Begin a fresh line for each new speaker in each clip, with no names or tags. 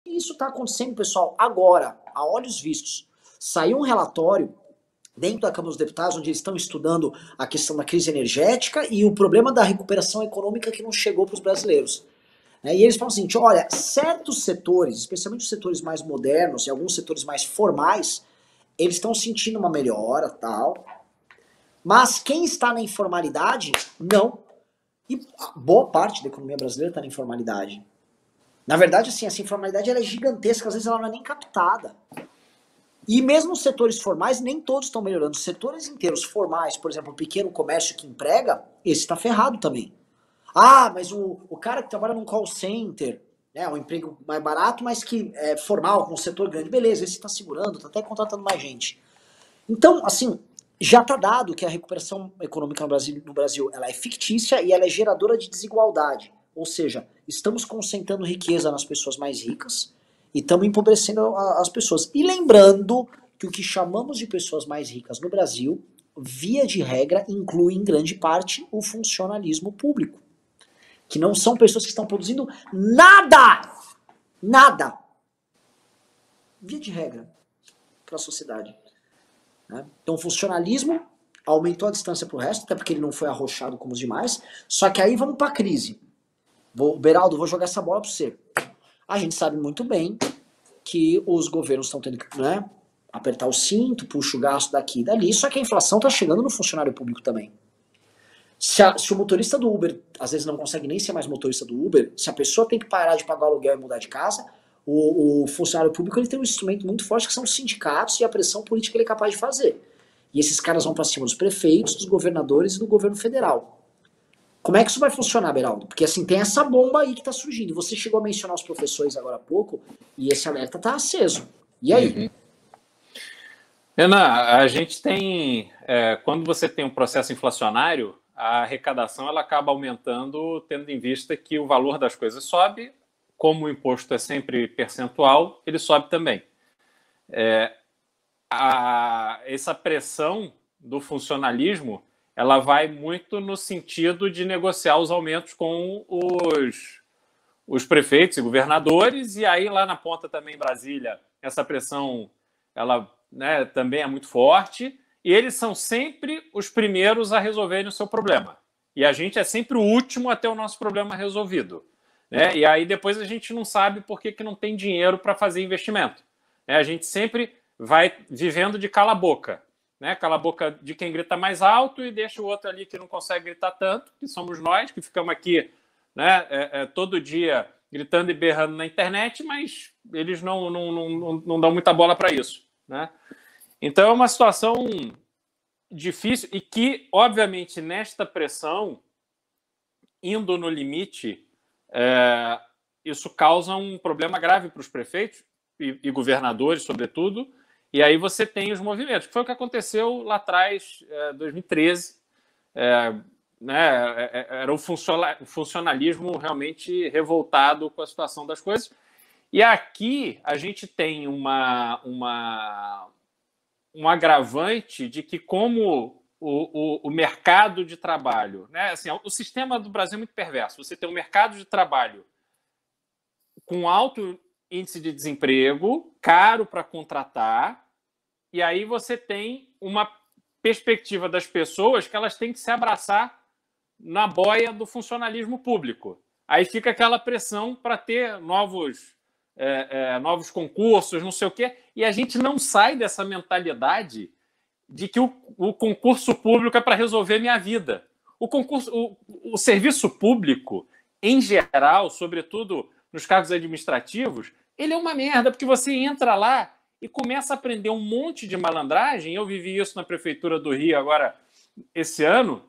E isso está acontecendo, pessoal, agora, a olhos vistos. Saiu um relatório dentro da Câmara dos Deputados, onde eles estão estudando a questão da crise energética e o problema da recuperação econômica que não chegou para os brasileiros. E eles falam o seguinte, olha, certos setores, especialmente os setores mais modernos e alguns setores mais formais, eles estão sentindo uma melhora, tal, mas quem está na informalidade, não. E boa parte da economia brasileira está na informalidade. Na verdade, assim, essa informalidade ela é gigantesca, às vezes ela não é nem captada. E mesmo os setores formais, nem todos estão melhorando. Os setores inteiros formais, por exemplo, o pequeno comércio que emprega, esse está ferrado também. Ah, mas o cara que trabalha num call center, né, um emprego mais barato, mas que é formal, com um setor grande, beleza, esse está segurando, está até contratando mais gente. Então, assim, já está dado que a recuperação econômica no Brasil ela é fictícia e ela é geradora de desigualdade. Ou seja, estamos concentrando riqueza nas pessoas mais ricas e estamos empobrecendo as pessoas. E lembrando que o que chamamos de pessoas mais ricas no Brasil, via de regra, inclui em grande parte o funcionalismo público. Que não são pessoas que estão produzindo nada! Nada! Via de regra, para a sociedade. Então o funcionalismo aumentou a distância para o resto, até porque ele não foi arrochado como os demais. Só que aí vamos para a crise. Beraldo, vou jogar essa bola para você. A gente sabe muito bem que os governos estão tendo que apertar o cinto, puxa o gasto daqui e dali, só que a inflação está chegando no funcionário público também. Se o motorista do Uber, às vezes não consegue nem ser mais motorista do Uber, se a pessoa tem que parar de pagar o aluguel e mudar de casa, o funcionário público ele tem um instrumento muito forte que são os sindicatos e a pressão política que ele é capaz de fazer. E esses caras vão para cima dos prefeitos, dos governadores e do governo federal. Como é que isso vai funcionar, Beraldo? Porque assim, tem essa bomba aí que está surgindo. Você chegou a mencionar os professores agora há pouco e esse alerta está aceso. E aí?
Uhum. Renan, a gente tem... quando você tem um processo inflacionário, a arrecadação ela acaba aumentando, tendo em vista que o valor das coisas sobe, como o imposto é sempre percentual, ele sobe também. Essa pressão do funcionalismo, ela vai muito no sentido de negociar os aumentos com os prefeitos e governadores, e aí lá na ponta também, em Brasília, essa pressão ela, também é muito forte, e eles são sempre os primeiros a resolverem o seu problema. E a gente é sempre o último a ter o nosso problema resolvido. E aí depois a gente não sabe por que não tem dinheiro para fazer investimento. A gente sempre vai vivendo de cala a boca. Cala a boca de quem grita mais alto e deixa o outro ali que não consegue gritar tanto, que somos nós, que ficamos aqui todo dia gritando e berrando na internet, mas eles não dão muita bola para isso. Então é uma situação difícil e que, obviamente, nesta pressão, indo no limite, isso causa um problema grave para os prefeitos e governadores, sobretudo, e aí você tem os movimentos, que foi o que aconteceu lá atrás, 2013, era o funcionalismo realmente revoltado com a situação das coisas. E aqui a gente tem um agravante de que, como o mercado de trabalho... Assim, o sistema do Brasil é muito perverso. Você tem um mercado de trabalho com alto índice de desemprego, caro para contratar, e aí você tem uma perspectiva das pessoas que elas têm que se abraçar na boia do funcionalismo público. Aí fica aquela pressão para ter novos concursos, não sei o quê, e a gente não sai dessa mentalidade de que o concurso público é para resolver minha vida. O serviço público, em geral, sobretudo nos cargos administrativos, ele é uma merda, porque você entra lá e começa a aprender um monte de malandragem. Eu vivi isso na Prefeitura do Rio agora, esse ano.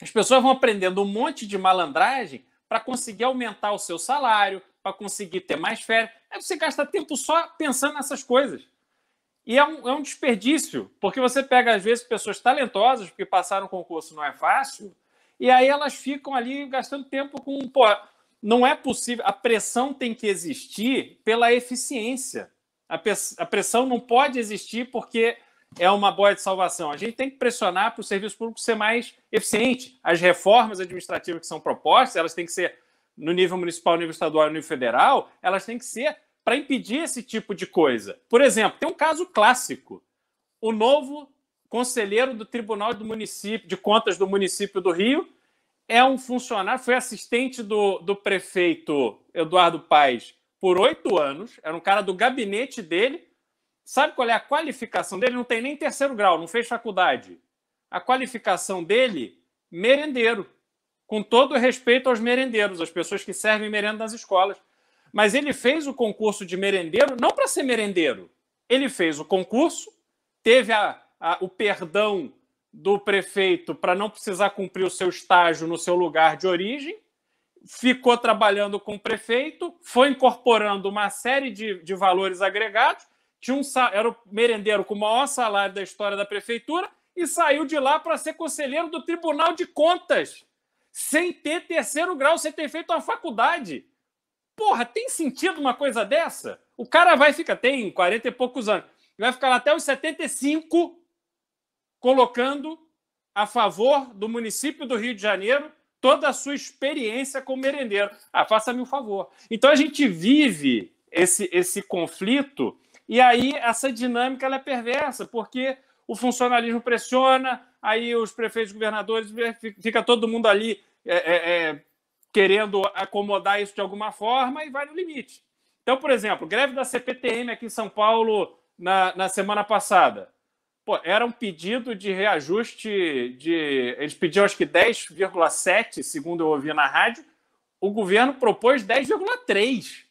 As pessoas vão aprendendo um monte de malandragem para conseguir aumentar o seu salário, para conseguir ter mais férias. Aí você gasta tempo só pensando nessas coisas. E é um desperdício, porque você pega, às vezes, pessoas talentosas, porque passar no concurso não é fácil, e aí elas ficam ali gastando tempo com... não é possível. A pressão tem que existir pela eficiência. A pressão não pode existir porque é uma boia de salvação. A gente tem que pressionar para o serviço público ser mais eficiente. As reformas administrativas que são propostas, elas têm que ser no nível municipal, no nível estadual e no nível federal, elas têm que ser para impedir esse tipo de coisa. Por exemplo, tem um caso clássico. O novo conselheiro do Tribunal do Município, de Contas do município do Rio é um funcionário, foi assistente do prefeito Eduardo Paes por 8 anos, era um cara do gabinete dele. Sabe qual é a qualificação dele? Não tem nem terceiro grau, não fez faculdade. A qualificação dele, merendeiro. Com todo respeito aos merendeiros, as pessoas que servem merenda nas escolas. Mas ele fez o concurso de merendeiro não para ser merendeiro. Ele fez o concurso, teve o perdão do prefeito para não precisar cumprir o seu estágio no seu lugar de origem, ficou trabalhando com o prefeito, foi incorporando uma série de valores agregados, era o merendeiro com o maior salário da história da prefeitura e saiu de lá para ser conselheiro do Tribunal de Contas, sem ter terceiro grau, sem ter feito uma faculdade. Porra, tem sentido uma coisa dessa? O cara vai ficar, tem 40 e poucos anos, vai ficar lá até os 75 colocando a favor do município do Rio de Janeiro toda a sua experiência como merendeiro. Faça-me um favor. Então a gente vive esse conflito e aí essa dinâmica ela é perversa, porque o funcionalismo pressiona, aí os prefeitos e governadores, fica todo mundo ali querendo acomodar isso de alguma forma e vai no limite. Então, por exemplo, greve da CPTM aqui em São Paulo na semana passada. Pô, era um pedido de reajuste eles pediam acho que 10,7, segundo eu ouvi na rádio. O governo propôs 10,3.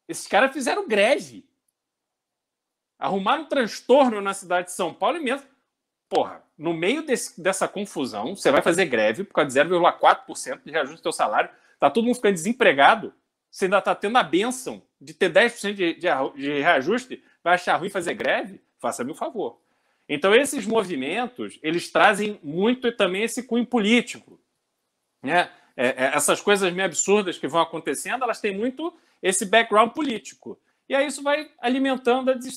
Esses caras fizeram greve. Arrumaram um transtorno na cidade de São Paulo imenso. Porra, no meio dessa confusão, você vai fazer greve por causa de 0,4% de reajuste do seu salário. Tá todo mundo ficando desempregado. Você ainda está tendo a bênção de ter 10% de reajuste. Vai achar ruim fazer greve? Faça-me um favor. Então, esses movimentos, eles trazem muito também esse cunho político. Né? Essas coisas meio absurdas que vão acontecendo, elas têm muito esse background político. E aí isso vai alimentando a desestabilização.